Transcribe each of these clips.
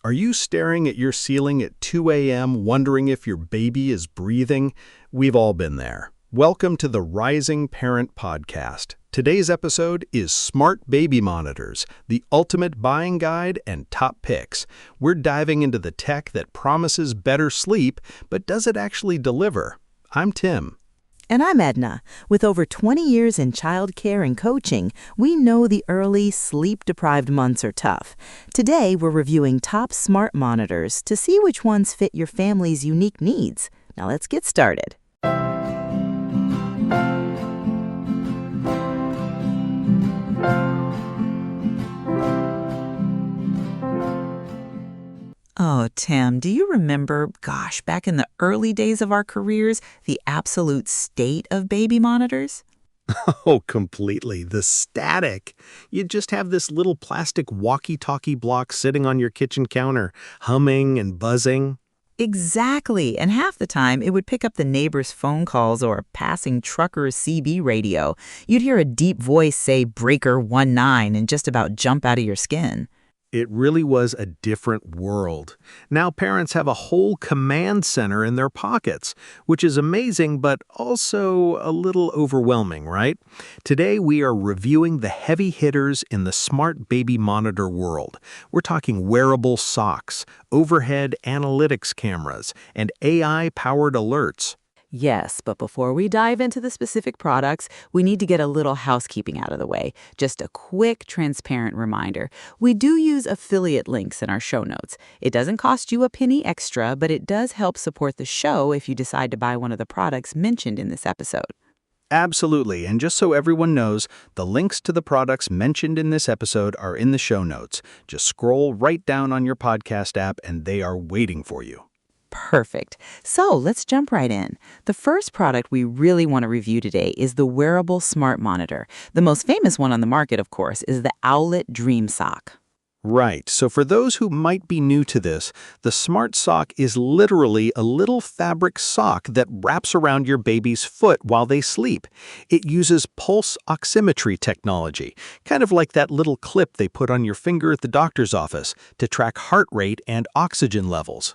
Are you staring at your ceiling at 2 a.m. wondering if your baby is breathing? We've all been there. Welcome to the Rising Parent Podcast. Today's episode is Smart Baby Monitors, the ultimate buying guide and top picks. We're diving into the tech that promises better sleep, but does it actually deliver? I'm Tim. And I'm Edna. With over 20 years in childcare and coaching, we know the early, sleep-deprived months are tough. Today, we're reviewing top smart monitors to see which ones fit your family's unique needs. Now let's get started. Oh, Tim, do you remember, back in the early days of our careers, the absolute state of baby monitors? Oh, completely. The static. You'd just have this little plastic walkie-talkie block sitting on your kitchen counter, humming and buzzing. Exactly, and half the time it would pick up the neighbor's phone calls or a passing trucker's CB radio. You'd hear a deep voice say breaker 19 and just about jump out of your skin. It really was a different world. Now parents have a whole command center in their pockets, which is amazing but also a little overwhelming, right? Today we are reviewing the heavy hitters in the smart baby monitor world. We're talking wearable socks, overhead analytics cameras, and AI-powered alerts. Yes, but before we dive into the specific products, we need to get a little housekeeping out of the way. Just a quick, transparent reminder. We do use affiliate links in our show notes. It doesn't cost you a penny extra, but it does help support the show if you decide to buy one of the products mentioned in this episode. Absolutely, and just so everyone knows, the links to the products mentioned in this episode are in the show notes. Just scroll right down on your podcast app and they are waiting for you. Perfect. So let's jump right in. The first product we really want to review today is the wearable smart monitor. The most famous one on the market, of course, is the Owlet Dream Sock. Right, so for those who might be new to this, the Smart Sock is literally a little fabric sock that wraps around your baby's foot while they sleep. It uses pulse oximetry technology, kind of like that little clip they put on your finger at the doctor's office to track heart rate and oxygen levels.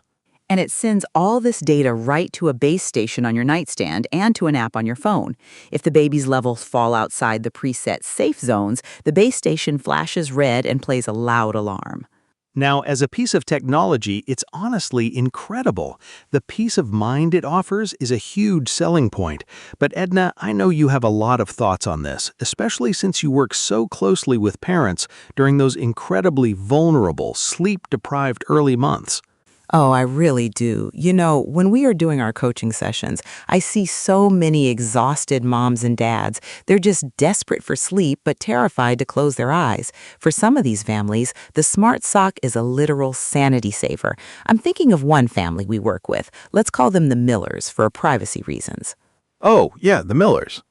And it sends all this data right to a base station on your nightstand and to an app on your phone. If the baby's levels fall outside the preset safe zones, the base station flashes red and plays a loud alarm. Now, as a piece of technology, it's honestly incredible. The peace of mind it offers is a huge selling point. But Edna, I know you have a lot of thoughts on this, especially since you work so closely with parents during those incredibly vulnerable, sleep-deprived early months. Oh, I really do. You know, when we are doing our coaching sessions, I see so many exhausted moms and dads. They're just desperate for sleep but terrified to close their eyes. For some of these families, the Smart Sock is a literal sanity saver. I'm thinking of one family we work with. Let's call them the Millers for privacy reasons. Oh, yeah, the Millers.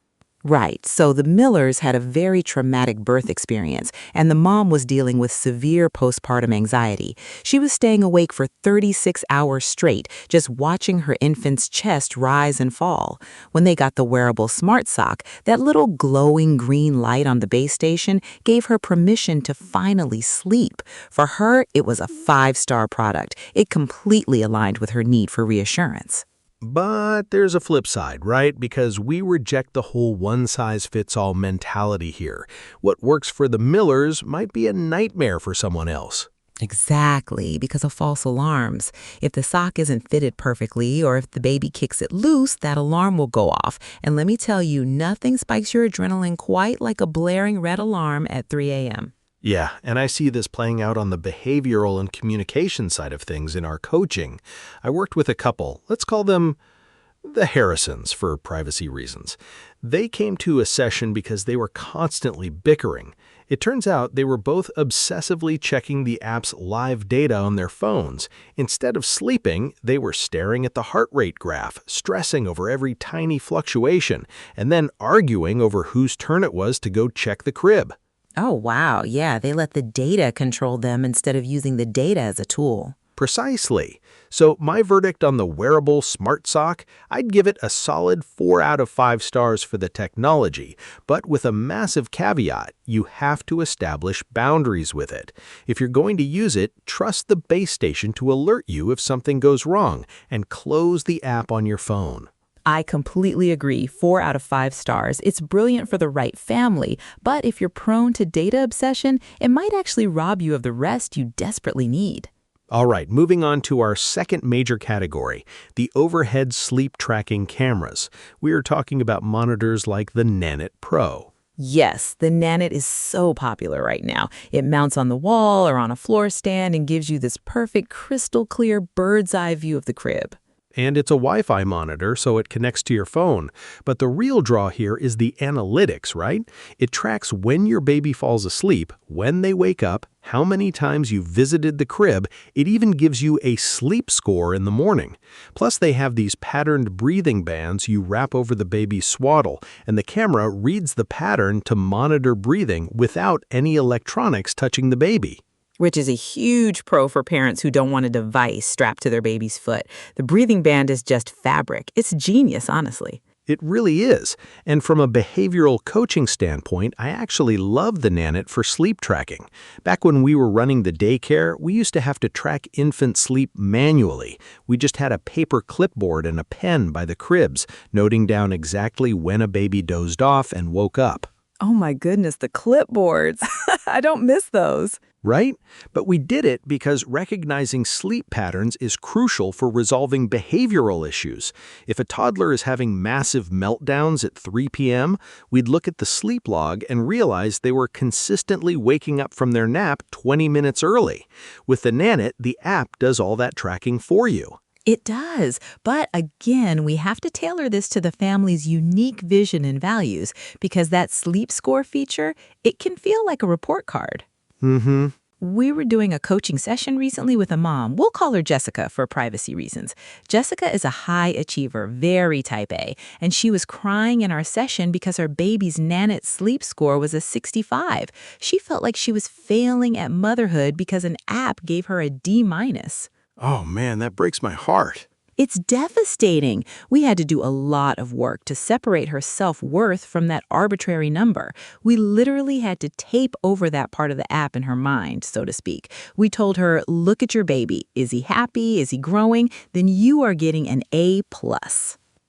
Right. So the Millers had a very traumatic birth experience, and the mom was dealing with severe postpartum anxiety. She was staying awake for 36 hours straight, just watching her infant's chest rise and fall. When they got the wearable Smart Sock, that little glowing green light on the base station gave her permission to finally sleep. For her, it was a 5-star product. It completely aligned with her need for reassurance. But there's a flip side, right? Because we reject the whole one-size-fits-all mentality here. What works for the Millers might be a nightmare for someone else. Exactly, because of false alarms. If the sock isn't fitted perfectly or if the baby kicks it loose, that alarm will go off. And let me tell you, nothing spikes your adrenaline quite like a blaring red alarm at 3 a.m. Yeah, and I see this playing out on the behavioral and communication side of things in our coaching. I worked with a couple, let's call them the Harrisons for privacy reasons. They came to a session because they were constantly bickering. It turns out they were both obsessively checking the app's live data on their phones. Instead of sleeping, they were staring at the heart rate graph, stressing over every tiny fluctuation, and then arguing over whose turn it was to go check the crib. Oh, wow. Yeah, they let the data control them instead of using the data as a tool. Precisely. So my verdict on the wearable smart sock, I'd give it a solid 4 out of 5 stars for the technology, but with a massive caveat: you have to establish boundaries with it. If you're going to use it, trust the base station to alert you if something goes wrong, and close the app on your phone. I completely agree. 4 out of 5 stars. It's brilliant for the right family, but if you're prone to data obsession, it might actually rob you of the rest you desperately need. All right, moving on to our second major category, the overhead sleep tracking cameras. We are talking about monitors like the Nanit Pro. Yes, the Nanit is so popular right now. It mounts on the wall or on a floor stand and gives you this perfect crystal clear bird's eye view of the crib. And it's a Wi-Fi monitor, so it connects to your phone. But the real draw here is the analytics, right? It tracks when your baby falls asleep, when they wake up, how many times you visited the crib. It even gives you a sleep score in the morning. Plus, they have these patterned breathing bands you wrap over the baby's swaddle, and the camera reads the pattern to monitor breathing without any electronics touching the baby. Which is a huge pro for parents who don't want a device strapped to their baby's foot. The breathing band is just fabric. It's genius, honestly. It really is. And from a behavioral coaching standpoint, I actually love the Nanit for sleep tracking. Back when we were running the daycare, we used to have to track infant sleep manually. We just had a paper clipboard and a pen by the cribs, noting down exactly when a baby dozed off and woke up. Oh my goodness, the clipboards. I don't miss those. Right? But we did it because recognizing sleep patterns is crucial for resolving behavioral issues. If a toddler is having massive meltdowns at 3 p.m., we'd look at the sleep log and realize they were consistently waking up from their nap 20 minutes early. With the Nanit, the app does all that tracking for you. It does. But again, we have to tailor this to the family's unique vision and values, because that sleep score feature, it can feel like a report card. Mm-hmm. We were doing a coaching session recently with a mom. We'll call her Jessica for privacy reasons. Jessica is a high achiever, very type A, and she was crying in our session because her baby's Nanit sleep score was a 65. She felt like she was failing at motherhood because an app gave her a D-. Oh man, that breaks my heart. It's devastating. We had to do a lot of work to separate her self-worth from that arbitrary number. We literally had to tape over that part of the app in her mind, so to speak. We told her, look at your baby. Is he happy? Is he growing? Then you are getting an A+.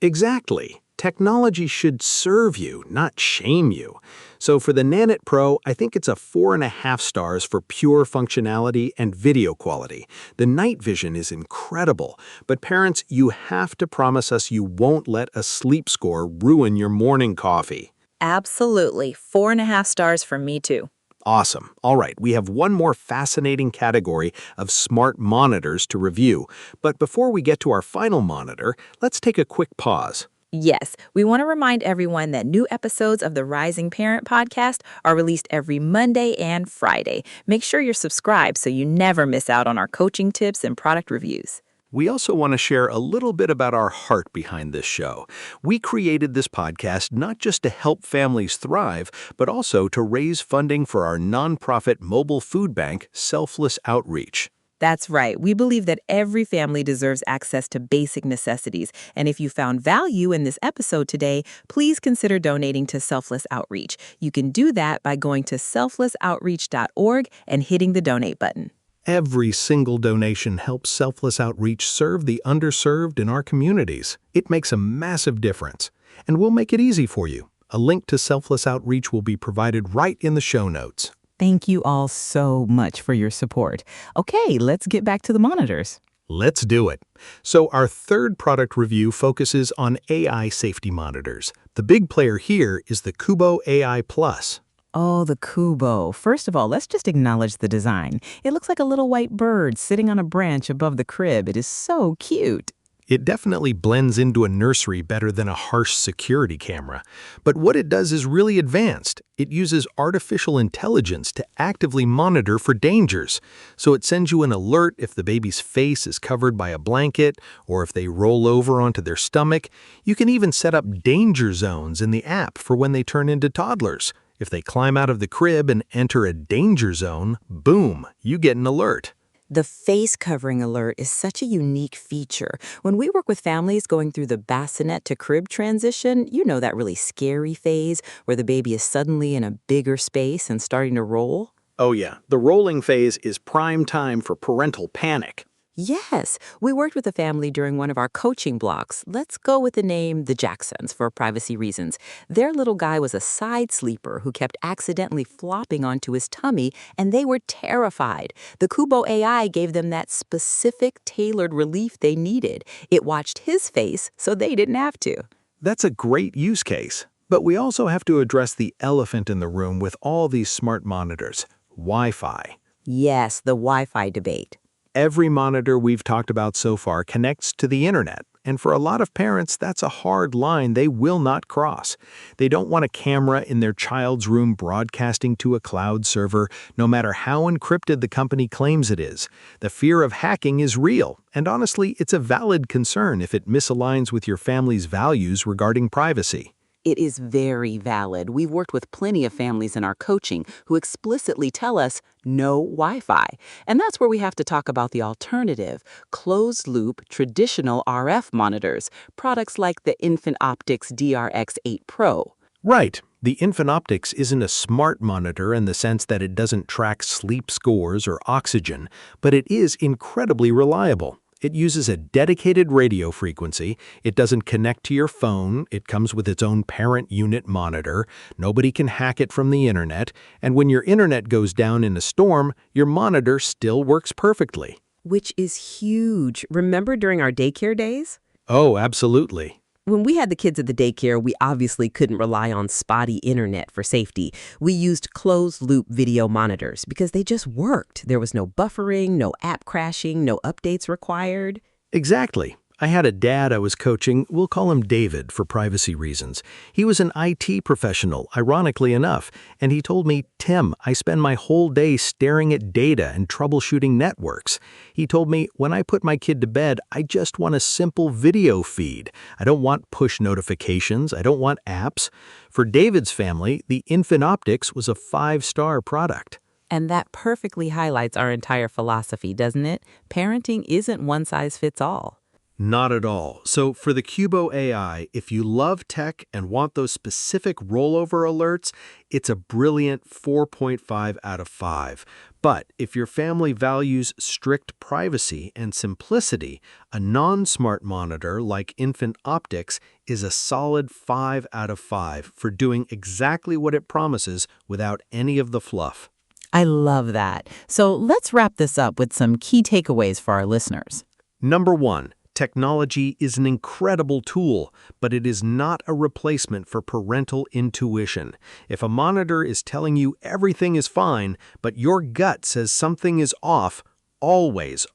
Exactly. Technology should serve you, not shame you. So for the Nanit Pro, I think it's a 4.5 stars for pure functionality and video quality. The night vision is incredible, but parents, you have to promise us you won't let a sleep score ruin your morning coffee. Absolutely. 4.5 stars from me too. Awesome. All right, we have one more fascinating category of smart monitors to review. But before we get to our final monitor, let's take a quick pause. Yes, we want to remind everyone that new episodes of the Rising Parent podcast are released every Monday and Friday. Make sure you're subscribed so you never miss out on our coaching tips and product reviews. We also want to share a little bit about our heart behind this show. We created this podcast not just to help families thrive, but also to raise funding for our nonprofit mobile food bank, Selfless Outreach. That's right. We believe that every family deserves access to basic necessities. And if you found value in this episode today, please consider donating to Selfless Outreach. You can do that by going to selflessoutreach.org and hitting the donate button. Every single donation helps Selfless Outreach serve the underserved in our communities. It makes a massive difference. And we'll make it easy for you. A link to Selfless Outreach will be provided right in the show notes. Thank you all so much for your support. Okay, let's get back to the monitors. Let's do it. So our third product review focuses on AI safety monitors. The big player here is the Kubo AI Plus. Oh, the Kubo. First of all, let's just acknowledge the design. It looks like a little white bird sitting on a branch above the crib. It is so cute. It definitely blends into a nursery better than a harsh security camera. But what it does is really advanced. It uses artificial intelligence to actively monitor for dangers. So it sends you an alert if the baby's face is covered by a blanket or if they roll over onto their stomach. You can even set up danger zones in the app for when they turn into toddlers. If they climb out of the crib and enter a danger zone, boom, you get an alert. The face covering alert is such a unique feature. When we work with families going through the bassinet to crib transition, you know that really scary phase where the baby is suddenly in a bigger space and starting to roll? Oh yeah, the rolling phase is prime time for parental panic. Yes, we worked with a family during one of our coaching blocks. Let's go with the name the Jacksons for privacy reasons. Their little guy was a side sleeper who kept accidentally flopping onto his tummy, and they were terrified. The Kubo AI gave them that specific tailored relief they needed. It watched his face so they didn't have to. That's a great use case. But we also have to address the elephant in the room with all these smart monitors, Wi-Fi. Yes, the Wi-Fi debate. Every monitor we've talked about so far connects to the internet, and for a lot of parents, that's a hard line they will not cross. They don't want a camera in their child's room broadcasting to a cloud server, no matter how encrypted the company claims it is. The fear of hacking is real, and honestly, it's a valid concern if it misaligns with your family's values regarding privacy. It is very valid. We've worked with plenty of families in our coaching who explicitly tell us no Wi-Fi. And that's where we have to talk about the alternative, closed-loop, traditional RF monitors, products like the Infant Optics DRX8 Pro. Right. The Infant Optics isn't a smart monitor in the sense that it doesn't track sleep scores or oxygen, but it is incredibly reliable. It uses a dedicated radio frequency, it doesn't connect to your phone, it comes with its own parent unit monitor, nobody can hack it from the internet, and when your internet goes down in a storm, your monitor still works perfectly. Which is huge. Remember during our daycare days? Oh, absolutely. When we had the kids at the daycare, we obviously couldn't rely on spotty internet for safety. We used closed-loop video monitors because they just worked. There was no buffering, no app crashing, no updates required. Exactly. I had a dad I was coaching, we'll call him David for privacy reasons. He was an IT professional, ironically enough, and he told me, "Tim, I spend my whole day staring at data and troubleshooting networks." He told me, "When I put my kid to bed, I just want a simple video feed. I don't want push notifications, I don't want apps." For David's family, the Infant Optics was a 5-star product. And that perfectly highlights our entire philosophy, doesn't it? Parenting isn't one size fits all. Not at all. So for the Kubo AI, if you love tech and want those specific rollover alerts, it's a brilliant 4.5 out of 5. But if your family values strict privacy and simplicity, a non-smart monitor like Infant Optics is a solid 5 out of 5 for doing exactly what it promises without any of the fluff. I love that. So let's wrap this up with some key takeaways for our listeners. Number 1. Technology is an incredible tool, but it is not a replacement for parental intuition. If a monitor is telling you everything is fine, but your gut says something is off, always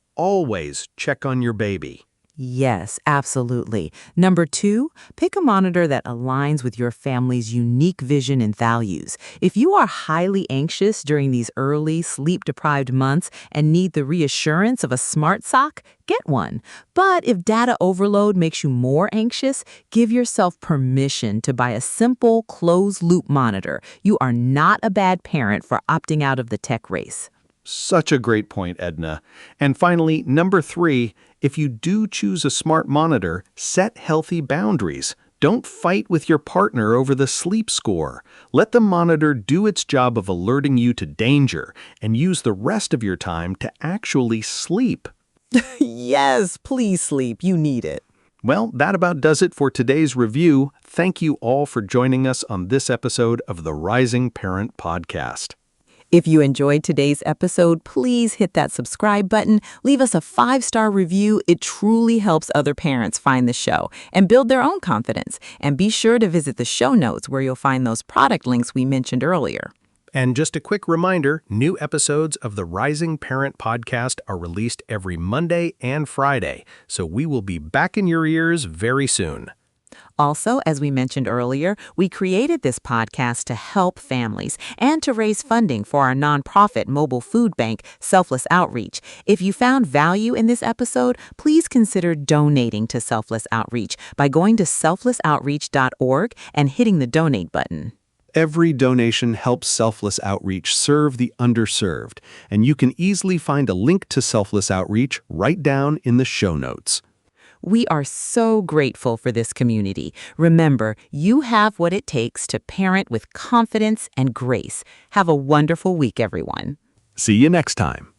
check on your baby. Yes, absolutely. Number 2, pick a monitor that aligns with your family's unique vision and values. If you are highly anxious during these early sleep-deprived months and need the reassurance of a smart sock, get one. But if data overload makes you more anxious, give yourself permission to buy a simple closed-loop monitor. You are not a bad parent for opting out of the tech race. Such a great point, Edna. And finally, number 3, if you do choose a smart monitor, set healthy boundaries. Don't fight with your partner over the sleep score. Let the monitor do its job of alerting you to danger and use the rest of your time to actually sleep. Yes, please sleep. You need it. Well, that about does it for today's review. Thank you all for joining us on this episode of the Rising Parent Podcast. If you enjoyed today's episode, please hit that subscribe button. Leave us a 5-star review. It truly helps other parents find the show and build their own confidence. And be sure to visit the show notes where you'll find those product links we mentioned earlier. And just a quick reminder, new episodes of the Rising Parent Podcast are released every Monday and Friday, so we will be back in your ears very soon. Also, as we mentioned earlier, we created this podcast to help families and to raise funding for our nonprofit mobile food bank, Selfless Outreach. If you found value in this episode, please consider donating to Selfless Outreach by going to selflessoutreach.org and hitting the donate button. Every donation helps Selfless Outreach serve the underserved, and you can easily find a link to Selfless Outreach right down in the show notes. We are so grateful for this community. Remember, you have what it takes to parent with confidence and grace. Have a wonderful week, everyone. See you next time.